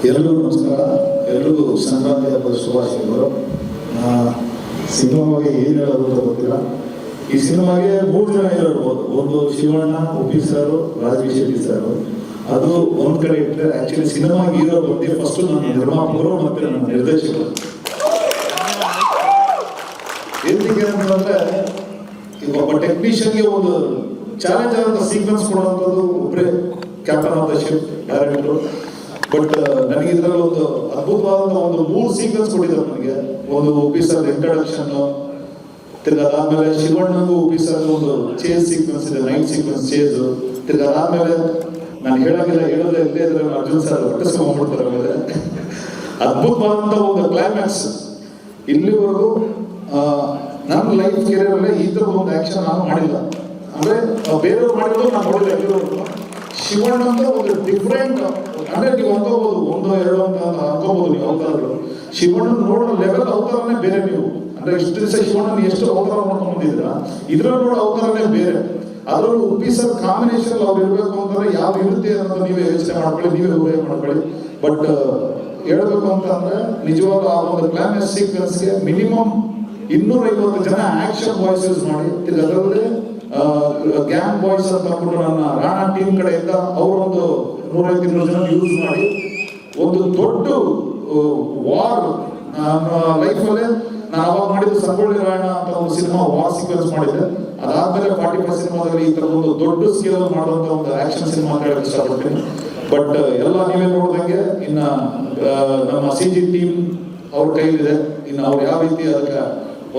ಎಲ್ಲರಿಗೂ ನಮಸ್ಕಾರ. ಎಲ್ಲರಿಗೂ ಸಂಕ್ರಾಂತಿ ಹಬ್ಬದ ಶುಭಾಶಯಗಳು. ಸಿನಿಮಾ ಬಗ್ಗೆ ಏನು ಹೇಳೋದು ಅಂತ ಗೊತ್ತಿಲ್ಲ. ಈ ಸಿನಿಮಾಗೆ 3 ಜನ ಹೇಳ್ಬೋದು. ಒಂದು ಶಿವಣ್ಣ, ಉಪಿ ಸರ್, ರಾಜ್ ಶೆಟ್ಟಿ ಸರ್. ಅದು ಒಂದ್ ಕಡೆ ಇಟ್ಟರೆ ಆಕ್ಚುಲಿ ಸಿನಿಮಾ ಹೀರೋ ಬಗ್ಗೆ ಫಸ್ಟ್ ನನ್ನ ನಿರ್ಮಾಪಕರು ಮತ್ತೆ ನನ್ನ ನಿರ್ದೇಶಕರು. ಏನಕ್ಕೆ ಅಂತಂದ್ರೆ ಈಗ ಒಬ್ಬ ಟೆಕ್ನಿಷಿಯನ್ಗೆ ಒಂದು ಚಾಲೆಂಜ್ ಆದಂತ ಸೀಕ್ವೆನ್ಸ್ ಕೊಡುವಂಥದ್ದು ಒಬ್ಬರೇ captain of the ship director. But ನನಗೆ ಇದರಲ್ಲಿ ಒಂದು ಅದ್ಭುತವಾದಂತಹ ಒಂದು 3 ಸೀಕ್ವೆನ್ಸ್ ಕೊಟ್ಟಿದ್ದಾರೆ ನನಗೆ. ಒಂದು ಉಪಿ ಸರ್ ಇಂಟ್ರಡಕ್ಷನ್, ತಿರ್ಗಾ ಆದ್ಮೇಲೆ ಶಿವಣ್ಣಗೂ ಉಪಿ ಸರ್ ಒಂದು ಚೇಸ್ ಸೀಕ್ವೆನ್ಸ್ ಇದೆ, ನೈಟ್ ಸೀಕ್ವೆನ್ಸ್ ಚೇಸ್. ತಿರ್ಗಾ ಆದ್ಮೇಲೆ ನಾನು ಹೇಳೋದಿಲ್ಲ, ಹೇಳೋದೇ ಇಲ್ಲೇ ಇದ್ರೆ ಅರ್ಜುನ್ ಸರ್ ಹೊಟ್ಟಿಸ್ಕೊಂಡ್ಬಿಡ್ತಾರೆ. ಆಮೇಲೆ ಅದ್ಭುತವಾದಂತಹ ಒಂದು ಕ್ಲೈಮ್ಯಾಕ್ಸ್. ಇಲ್ಲಿವರೆಗೂ ನನ್ನ ಲೈಫ್ ಕೆರಿಯರ್ ಈ ತರ ಒಂದು ಆಕ್ಷನ್ ನಾನು ಮಾಡಿಲ್ಲ. ಅಂದ್ರೆ ಬೇರೆಯವ್ರು ಮಾಡಿದ್ರು ನಾನು ನೋಡಿಲ್ಲ. ಎಲ್ಲಿವರೆಗೂ ಶಿವಣ್ಣ ಅಂತ ಒಂದು ಡಿಫ್ರೆಂಟ್, ಅಂದ್ರೆ ನೀವು ಅನ್ಕೋಬಹುದು 1-2 ಅಂತ ಅನ್ಕೋಬಹುದು ನೀವು ಅವತಾರಗಳು. ಶಿವಣ್ಣ ನೋಡೋ ಲೆವೆಲ್ ಅವತಾರನೇ ಬೇರೆ. ನೀವು ಅಂದ್ರೆ ಇಷ್ಟು ದಿವಸ ಶಿವಣ್ಣ ಎಷ್ಟು ಅವತಾರ ಮಾಡ್ಕೊಂಡು ಬಂದಿದ್ರ, ಇದ್ರಲ್ಲಿ ನೋಡೋ ಅವತಾರನೇ ಬೇರೆ. ಅದರಲ್ಲೂ ಉಪಿ ಸರ್ ಕಾಂಬಿನೇಷನ್ ಅವ್ರು ಇರಬೇಕು ಅಂತಂದ್ರೆ ಯಾವ ಇರುತ್ತೆ ಅನ್ನೋದು ನೀವೇ ಯೋಚನೆ ಮಾಡ್ಕೊಳ್ಳಿ, ನೀವೇ ಊಹೆ ಮಾಡ್ಕೊಳ್ಳಿ. ಬಟ್ ಹೇಳ್ಬೇಕು ಅಂತಂದ್ರೆ ನಿಜವಾದ ಆ ಒಂದು ಕ್ಲೈಮ್ಯಾಕ್ಸ್ ಸೀಕ್ವೆನ್ಸ್ಗೆ ಮಿನಿಮಮ್ 250 ಜನ ಆಕ್ಷನ್ ವಾಯ್ಸಸ್ ಮಾಡಿ, ಅದರಲ್ಲಿ ಗ್ಯಾಂಗ್ ಬಾಯ್ಸ್ ಅಂತ ಅಂದ್ಬಿಟ್ಟು ನನ್ನ ರಾಣಾ ಟೀಮ್ ಕಡೆಯಿಂದ ಅವರೊಂದು 150-200 ಜನ ಯೂಸ್ ಮಾಡಿ ಒಂದು ದೊಡ್ಡ ವಾರ್. ನನ್ನ ಲೈಫಲ್ಲೇ ನಾನು ಅವಾಗ ಮಾಡಿದ್ದು ಸಂಗೊಳ್ಳಿ ರಾಯಣ್ಣ ಅಂತ ಒಂದು ಸಿನಿಮಾ ವಾರ್ ಸೀಕ್ವೆನ್ಸ್ ಮಾಡಿದ್ದೆ. ಅದಾದ್ಮೇಲೆ 45 ಸಿನಿಮಾದಲ್ಲಿ ಈ ತರ ಒಂದು ದೊಡ್ಡ ಸ್ಕೇಲ್ ಮಾಡುವಂತ ಒಂದು ಆಕ್ಷನ್ ಸಿನಿಮಾ ಅಂತ ಹೇಳಕ್ ಇಷ್ಟಪಡ್ತೀನಿ. ಬಟ್ ಎಲ್ಲ ನೀವೇ ನೋಡಿದಂಗೆ ಇನ್ನ ನಮ್ಮ CG ಟೀಮ್ ಅವ್ರ ಕೈಲಿದೆ. ಇನ್ನು ಅವ್ರು ಯಾವ ರೀತಿ ಅದಕ್ಕೆ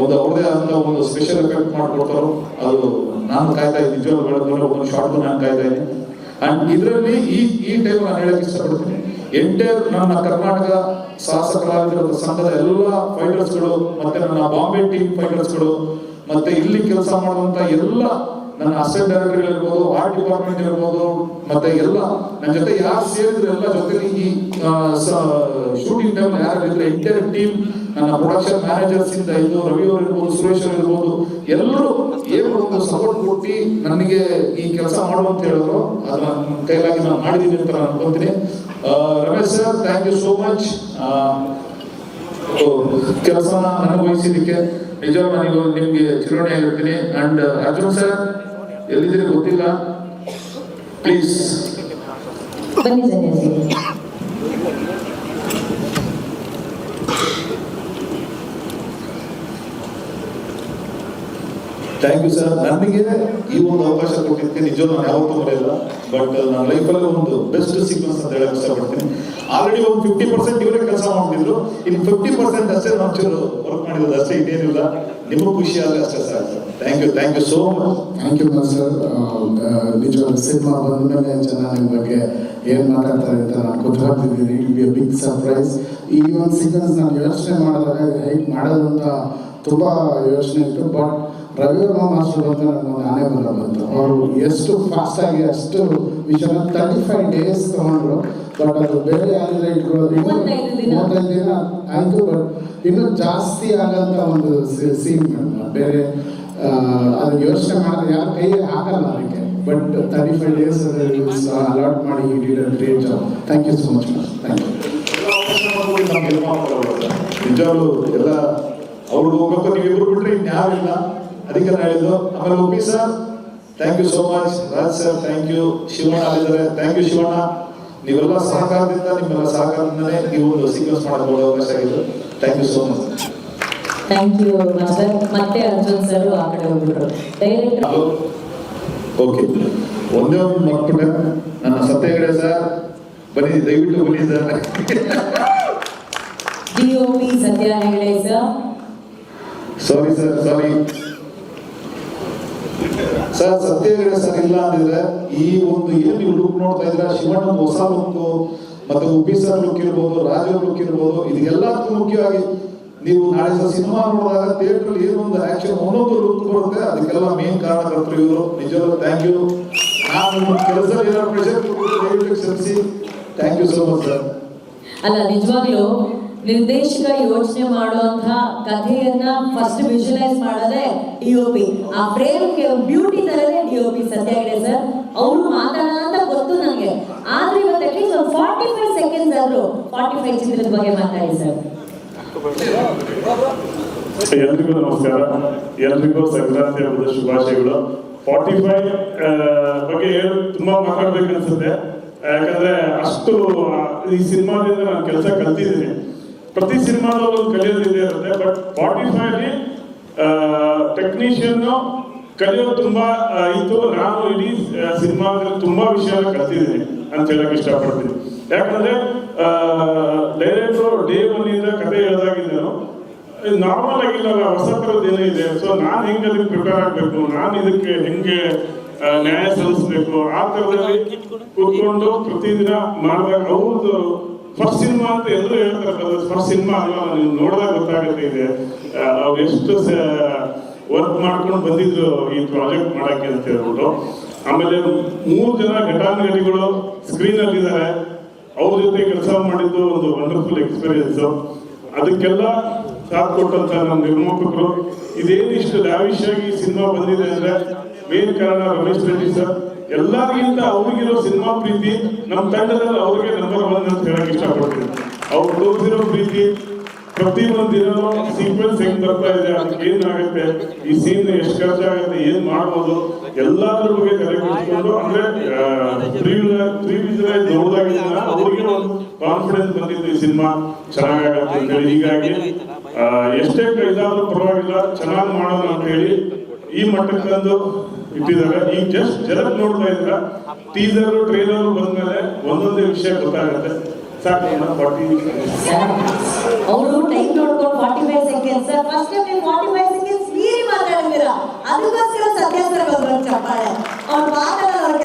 ಒಂದು ಅವ್ರದೇ ಆದಂತ ಒಂದು ಸ್ಪೆಷಲ್ ಎಫೆಕ್ಟ್ ಮಾಡ್ಕೊಡ್ತಾರೋ ಅದು ನಾನು ಕಾಯ್ತಾ ಇದ್ದೀನಿ. ನಿಜವಾಗ್ಲೂ ಒಂದು ಶಾರ್ಟ್ ನಾನು ಕಾಯ್ತಾ ಇದ್ದೀನಿ. ಅಂಡ್ ಇದರಲ್ಲಿ ಈ ಟೈಮ್ ನಾನು ಹೇಳಕ್ ಇಷ್ಟಪಡ್ತೀನಿ, ಎಂಟೈರ್ ನನ್ನ ಕರ್ನಾಟಕ ಸಾಹಸ ಕಲಾವಿದರ ಸಂಘದ ಎಲ್ಲ ಫೈಟರ್ಸ್ಗಳು, ಮತ್ತೆ ನನ್ನ ಬಾಂಬೆ ಟೀಮ್ ಫೈಟರ್ಸ್ಗಳು, ಮತ್ತೆ ಇಲ್ಲಿ ಕೆಲಸ ಮಾಡುವಂತ ಎಲ್ಲ ನನ್ನ ಅಸಿಸ್ಟೆಂಟ್ ಡೈರೆಕ್ಟರ್ ಇರ್ಬೋದು, ಆರ್ಟ್ ಡಿಪಾರ್ಟ್ಮೆಂಟ್ ಇರ್ಬೋದು, ಮತ್ತೆ ಎಲ್ಲ ನನ್ನ ಜೊತೆ ಯಾರು ಸೇರಿದ್ರು ಎಲ್ಲ ಜೊತೆ ಈ ಶೂಟಿಂಗ್ ಟೈಮ್ ಯಾರು ಇದ್ರೆ ಎಂಟೈರ್ ಟೀಮ್, ನನ್ನ ಪ್ರೊಡಕ್ಷನ್ ಮ್ಯಾನೇಜರ್ಸ್ ಇಂದ ಇದು ರವಿ ಅವರು ಇರ್ಬೋದು, ಸುರೇಶ್ ಅವರು ಇರ್ಬೋದು, ಎಲ್ಲರೂ ಏನು ಒಂದು ಸಪೋರ್ಟ್ ಕೊಟ್ಟು ನನಗೆ ಈ ಕೆಲಸ ಮಾಡುವಂತ ಹೇಳಿದ್ರು. ಅದು ನನ್ನ ಕೈಲಾಗಿ ನಾನು ಮಾಡಿದ್ದೀನಿ ಅಂತ ನಾನು ಅನ್ಕೊಂತೀನಿ. Ramesh sir, thank you so much. ಕೆಲಸ ನನಗೆ ವಹಿಸಿದ್ದಕ್ಕೆ ನಿಜವಾಗ ನೀವು ನಿಮ್ಗೆ ಚಿರೋಣಿ ಆಗಿರ್ತೀನಿ. ಅಂಡ್ ಅರ್ಜುನ್ ಸರ್ ಎಲ್ಲಿದ್ದೀರಿ ಗೊತ್ತಿಲ್ಲ, ಪ್ಲೀಸ್ ಥ್ಯಾಂಕ್ ಯು ಸರ್. ನನಗೆ ಈ ಒಂದು ಅವಕಾಶ ಕೊಟ್ಟಿದ್ದಕ್ಕೆ ನಿಜವೂ ನಾನು ಯಾವತ್ತೂ ಮರೆಯಲ್ಲ. ಬಟ್ ನನ್ನ ಲೈಫಲ್ಲಿ ಒಂದು ಬೆಸ್ಟ್ ಸೀಕ್ವೆನ್ಸ್ ಅಂತ ಹೇಳಕ್ ಇಷ್ಟಪಡ್ತೀನಿ. ಆಲ್ರೆಡಿ ಒಂದು 50% ಇವರೇ ಕೆಲಸ ಮಾಡ್ತಿದ್ರು, ಇನ್ನು 50% ಅಷ್ಟೇ ನಾವು ಚೂರು ವರ್ಕ್ ಮಾಡಿರೋದು ಅಷ್ಟೇ, ಇನ್ನೇನಿಲ್ಲ. ನಿಮಗೂ ಖುಷಿ ಆಗಲಿ ಅಷ್ಟೇ sir. Thank you so much. Thank you sir. ನಿಜವಾದ ಸಿನಿಮಾ ಬಂದ್ಮೇಲೆ ಜನ ನಿಮ್ಮ ಬಗ್ಗೆ ಏನು ಮಾತಾಡ್ತಾರೆ ಅಂತ ನಾನು ಗೊತ್ತಾಗ್ತಿದ್ದೀನಿ. It be a big surprise. ಈ ಒಂದು ಸೀಕ್ವೆನ್ಸ್ ನಾನು ಯೋಚನೆ ಮಾಡಿದಾಗ ಹೇಗೆ ಮಾಡೋದು ಅಂತ ತುಂಬ ಯೋಚನೆ ಇತ್ತು. ಬಟ್ ರವಿವರ್ಮ ಮಾಸ್ಟರ್ ಅಂತ ನನಗೆ ನಾನೇ ಬಂತು. ಅವರು ಎಷ್ಟು ಫಾಸ್ಟಾಗಿ ಅಷ್ಟು ವಿಷಯನ 35 days ತಗೊಂಡ್ರು. ಬಟ್ ಅದು ಬೇರೆ ಯಾರಿದ್ರೆ ಇಟ್ಕೊಳ್ಳೋದು 35 ದಿನ ಆಯಿತು. ಬಟ್ ಇನ್ನೂ ಜಾಸ್ತಿ ಆಗೋಂಥ ಒಂದು ಸೀನ್ ಬೇರೆ ಅದು ಯೋಚನೆ ಮಾಡಿದ್ರೆ ಯಾರು ಕೈ ಆಗಲ್ಲ ಅದಕ್ಕೆ. ಬಟ್ 35 days ಅಲಾಟ್ ಮಾಡಿ great job. Thank you so much. Thank you. ನಿಜವಾಗ್ಲೂ ಎಲ್ಲ ಅವ್ರಿಗೆ ಹೋಗ್ಬೇಕು, ನೀವಿಬ್ರು ಬಿಟ್ರೆ ಇನ್ಯಾರಿಲ್ಲ, ಅದಕ್ಕೆ ನಾನು ಹೇಳಿದ್ದು. ಆಮೇಲೆ Upi sir, thank you so much. Raj sir, thank you. Shivanna ಆಗಿದ್ದಾರೆ, ಥ್ಯಾಂಕ್ ಯು ಶಿವಣ್ಣ. ನೀವೆಲ್ಲ ಸಹಕಾರದಿಂದ, ನಿಮ್ಮೆಲ್ಲ ಸಹಕಾರದಿಂದಲೇ ನೀವು ಒಂದು ಸೀಕ್ವೆನ್ಸ್ ಮಾಡಬಹುದು ಅವಕಾಶ ಆಗಿದೆ. Thank you so much. Thank you master. ಮತ್ತೆ ಅರ್ಜುನ್ ಸರ್ ಆ ಕಡೆ ಹೋಗ್ಬಿಟ್ರು. ಓಕೆ, ಒಂದೇ ಒಂದು ಮಕ್ಕಳು ನನ್ನ ಸತ್ಯ ಹೆಗಡೆ ಸರ್, ಬನ್ನಿ ದಯವಿಟ್ಟು ಬನ್ನಿ sir. DOP Satya Hegde sir. Sorry sir, ಸತ್ಯ ಹೆಗಡೆ ಸರ್ ಇಲ್ಲ ಅಂದಿದ್ರೆ ಈ ಒಂದು ಏನು ನೀವು ಲುಕ್ ನೋಡ್ತಾ ಇದ್ರೆ, ಶಿವಣ್ಣ ಹೊಸ ಲುಕ್, ಮತ್ತೆ ಉಪಿ ಸರ್ ಲುಕ್ ಇರ್ಬೋದು, ರಾಜ ಲುಕ್ ಇರ್ಬೋದು, ಇದೆಲ್ಲದಕ್ಕೂ ಮುಖ್ಯವಾಗಿ ನೀವು ನಾಳೆ ಸಿನಿಮಾ ನೋಡಿದಾಗ ಥಿಯೇಟರ್ ಏನೊಂದು ಆಕ್ಷನ್ ಒಂದೊಂದು ಲುಕ್ ಬರುತ್ತೆ, ಅದಕ್ಕೆಲ್ಲ ಮೇನ್ ಕಾರಣಕರ್ತರು ಇವರು. ನಿಜವಾಗ್ಲೂ ಥ್ಯಾಂಕ್ ಯು. ನಾನು ಕೆಲಸದಲ್ಲಿ ಏನೋ ಪ್ರೆಷರ್ ದಯವಿಟ್ಟು ಕ್ಷಮಿಸಿ. Thank you so much sir. ಅಲ್ಲ, ನಿಜವಾಗ್ಲೂ ನಿರ್ದೇಶಕ ಯೋಚನೆ ಮಾಡುವಂತಹ ಕಥೆಯನ್ನ ಫಸ್ಟ್ ವಿಜುವಲೈಸ್ ಮಾಡೋದೇ DOP. ಆ ಫ್ರೇಮ್ ಬ್ಯೂಟಿ ತರದೇ DOP ಸತ್ಯ ಹೆಗಡೆ ಸರ್. ಅವರು ಮಾತಾಡೋಣ ಅಂತ ಗೊತ್ತು ನನಗೆ, 45 ಚಿತ್ರದ ಬಗ್ಗೆ ಮಾತಾಡಿ ಸರ್. ಎಲ್ರಿಗೂ ನಮಸ್ಕಾರ. ಎಲ್ರಿಗೂ ಸಂಕ್ರಾಂತಿ ಹಬ್ಬದ ಶುಭಾಶಯಗಳು. 45 ಬಗ್ಗೆ ತುಂಬಾ ಮಾತಾಡ್ಬೇಕು ಅನ್ಸುತ್ತೆ. ಯಾಕಂದ್ರೆ ಅಷ್ಟು ಈ ಸಿನಿಮಾದಿಂದ ನಾನು ಕೆಲಸ ಕಲ್ತಿದ್ದೀನಿ. ಪ್ರತಿ ಸಿನಿಮಾದಲ್ಲೂ ಕಲಿಯೋದಿದೆ ಇರುತ್ತೆ. ಬಟ್ 45 ಟೆಕ್ನಿಷಿಯನ್ ಕಲಿಯೋದು ತುಂಬಾ ಇತ್ತು. ನಾನು ಇಡೀ ಸಿನಿಮಾದಲ್ಲಿ ತುಂಬಾ ವಿಷಯ ಕಲ್ತಿದ್ದೀನಿ ಅಂತ ಹೇಳಕ್ ಇಷ್ಟಪಡ್ತೀನಿ. ಯಾಕಂದ್ರೆ ಡೈರೆಕ್ಟರ್ ಡೇ 1 ಇಂದ ಕತೆ ಹೇಳಿದಾಗಿದ್ದೇನು ನಾರ್ಮಲ್ ಆಗಿಲ್ಲ, ಹೊಸ ಥರದ್ದು ಏನೋ ಇದೆ. ಸೊ ನಾನು ಹೆಂಗೆ ಅದಕ್ಕೆ ಪ್ರಿಪೇರ್ ಆಗಬೇಕು, ನಾನು ಇದಕ್ಕೆ ಹೆಂಗೆ ನ್ಯಾಯ ಸಲ್ಲಿಸಬೇಕು, ಆ ಥರದಲ್ಲಿ ಕೂತ್ಕೊಂಡು ಪ್ರತಿದಿನ ಮಾಡಿದಾಗ ಅವ್ರದ್ದು ಫಸ್ಟ್ ಸಿನಿಮಾ ಅಂತ ಎಲ್ಲರೂ ಹೇಳ್ತಾರೆ. ಫಸ್ಟ್ ಸಿನಿಮಾ ಅಲ್ವಾ, ನೀವು ನೋಡಿದಾಗ ಗೊತ್ತಾಗುತ್ತೆ ಇದೆ ಅವ್ರು ಎಷ್ಟು ವರ್ಕ್ ಮಾಡ್ಕೊಂಡು ಬಂದಿದ್ರು ಈ ಪ್ರಾಜೆಕ್ಟ್ ಮಾಡಕ್ಕೆ ಅಂತ ಹೇಳ್ಬಿಟ್ಟು. ಆಮೇಲೆ 3 ಜನ ಘಟಾನುಘಟಿಗಳು ಸ್ಕ್ರೀನ್ ಅಲ್ಲಿ ಇದ್ದಾರೆ. ಅವ್ರ ಜೊತೆ ಕೆಲಸ ಮಾಡಿದ್ದು ಒಂದು ವಂಡರ್ಫುಲ್ ಎಕ್ಸ್ಪೀರಿಯನ್ಸ್. ಅದಕ್ಕೆಲ್ಲ ಸಾಥ್ ಕೊಟ್ಟಂತ ನಮ್ಮ ನಿರ್ಮಾಪಕರು. ಇದೇನಿಷ್ಟು ಲ್ಯಾವಿಶ್ ಆಗಿ ಸಿನಿಮಾ ಬಂದಿದೆ ಅಂದ್ರೆ ಮೇನ್ ಕಾರಣ ರಮೇಶ್ ರೆಡ್ಡಿ ಸರ್. ಎಲ್ಲರಿಗಿಂತ ಅವ್ರಿಗಿರೋ ಸಿನಿಮಾ ಪ್ರೀತಿ ನಮ್ಮ ತಂಡದಲ್ಲಿ ಅವ್ರಿಗೆ ನಂಬರ್ 1 ಅಂತ ಹೇಳಕ್ ಇಷ್ಟಪಡ್ತೀನಿ. ಅವ್ರು ತೋರಿಸಿರೋ ಪ್ರೀತಿ, ಪ್ರತಿ ಒಂದು ದಿನನೂ ಸೀಕ್ವೆನ್ಸ್ ಹೆಂಗ್ ಬರ್ತಾ ಇದೆ, ಅದಕ್ಕೆ ಏನಾಗುತ್ತೆ, ಈ ಸೀನ್ ಎಷ್ಟು ಖರ್ಚಾಗುತ್ತೆ, ಏನ್ ಮಾಡ್ಬೋದು, ಎಲ್ಲಾದ್ರ ಬಗ್ಗೆ ತಲೆ ಕೆಡಿಸ್ಕೊಂಡು ಅಂದ್ರೆ ನೋಡಿದಾಗಿಂದ ಅವ್ರಿಗೆ ಒಂದು ಕಾನ್ಫಿಡೆನ್ಸ್ ಬಂದಿತ್ತು ಈ ಸಿನಿಮಾ ಚೆನ್ನಾಗಾಗತ್ತೆ ಅಂತ ಹೇಳಿ. ಹೀಗಾಗಿ ಎಷ್ಟೇ ಇದಾದ್ರೂ ಪರವಾಗಿಲ್ಲ, ಚೆನ್ನಾಗಿ ಮಾಡೋಣ ಅಂತ ಹೇಳಿ ಈ ಮಟ್ಟಕ್ಕೆ ತಂದು ಇಟ್ಟಿದ್ದಾರೆ. ಈಗ ಜಸ್ಟ್ ಜಲಕ್ ನೋಡ್ತಾ ಇದ್ರ ಟೀಸರ್ ಟ್ರೈಲರ್ ಬಂದ್ಮೇಲೆ ಒಂದೊಂದೇ ವಿಷಯ ಗೊತ್ತಾಗತ್ತೆ. ಸಾಕು 40 ಅವರು ಟೈಮ್ ನೋಡ್ಕೊಂಡು 45 ಸೆಕೆಂಡ್ಸ್ ಫಸ್ಟ್ ಟೈಮ್ ನೀವು 45 ಸೆಕೆಂಡ್ಸ್ ಮೀರಿ ಮಾತಾಡಿದ್ದೀರಾ. ಅದಕ್ಕೋಸ್ಕರ ಸತ್ಯಾಸ್ತ್ರ ಬಂದ್ರು ಚಪ್ಪಾಳೆ ಅವ್ರು ಮಾತಾಡೋರು.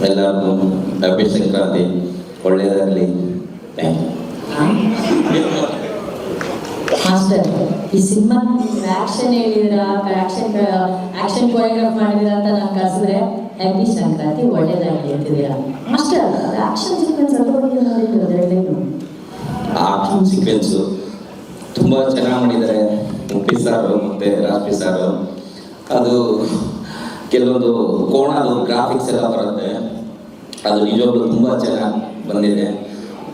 ಎಲ್ಲರಿಗೂ ಹ್ಯಾಪಿ ಸಂಕ್ರಾಂತಿ, ಒಳ್ಳೆಯದಾಗಲಿ. Thank you. ಮಾಸ್ಟರ್, ಈ ಸಿನಿಮಾ ಆಕ್ಷನ್ ಹೇಳಿದ್ರ, ಆಕ್ಷನ್ ಕೊರಿಯೋಗ್ರಾಫ್ ಮಾಡಿದ್ರ ಅಂತ ನಾನು ಕಳ್ಸಿದ್ರೆ ಹ್ಯಾಪಿ ಸಂಕ್ರಾಂತಿ ಒಳ್ಳೇದಾಗಲಿ ಅಂತಿದ್ದೀರಾ. Master, action sequence action sequence ತುಂಬ ಚೆನ್ನಾಗಿ ಮಾಡಿದ್ದಾರೆ ಉಪ್ಪಿ ಸಾರು ಮತ್ತು ರಾಷ್ಟ್ರೀಯ ಸಾರು. ಅದು ಕೆಲವೊಂದು ಕೋಣದು ಗ್ರಾಫಿಕ್ಸ್ ಎಲ್ಲ ಬರುತ್ತೆ, ಅದು ನಿಜವಾಗ್ಲೂ ತುಂಬ ಚೆನ್ನಾಗಿ ಬಂದಿದೆ.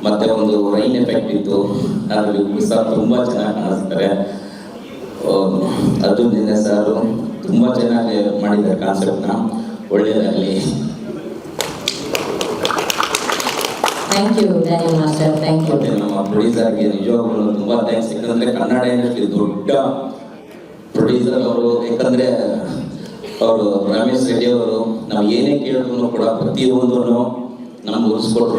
ಮತ್ತು ಒಂದು ರೈನ್ ಎಫೆಕ್ಟ್ ಇತ್ತು, ಅದರಲ್ಲಿ ಉಪ್ಪಿ ಸಾರು ತುಂಬ ಚೆನ್ನಾಗಿ ಕಾಣಿಸ್ತಾರೆ. ಅದು ನಿನ್ನೆ ಸಾರು ತುಂಬ ಚೆನ್ನಾಗಿ ಮಾಡಿದ್ದಾರೆ ಕಾನ್ಸೆಪ್ಟ್ನ. ಒಳ್ಳೆಯದಾಗಲಿ. Thank you Daniel master, thank you. ಮತ್ತು ನಮ್ಮ ಪ್ರೊಡ್ಯೂಸರ್ಗೆ ನಿಜವಾಗ್ಲೂ ತುಂಬ ಥ್ಯಾಂಕ್ಸ್. ಯಾಕಂದರೆ ಕನ್ನಡ ಇಂಡಸ್ಟ್ರಿ ದೊಡ್ಡ ಪ್ರೊಡ್ಯೂಸರ್ ಅವರು. ಯಾಕಂದರೆ ಅವರು ರಮೇಶ್ ರೆಡ್ಡಿ ಅವರು ನಾವು ಏನೇ ಕೇಳಿದ್ರು ಕೂಡ ಪ್ರತಿಯೊಂದೂ ನಮ್ಗೆ ಉಳಿಸ್ಕೊಟ್ರು.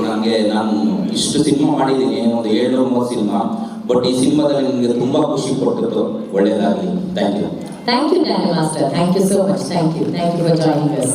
ನಾನು ಇಷ್ಟು ಸಿನಿಮಾ ಮಾಡಿದ್ದೀನಿ, ಒಂದು 730 ಸಿನಿಮಾ. ಬಟ್ ಈ ಸಿನಿಮಾದಲ್ಲಿ ನನಗೆ ತುಂಬ ಖುಷಿ ಕೊಟ್ಟಿತ್ತು. ಒಳ್ಳೆಯದಾಗಲಿ. Thank you. Thank you, Daniel Master. Thank you so much. Thank you. Thank you for joining us.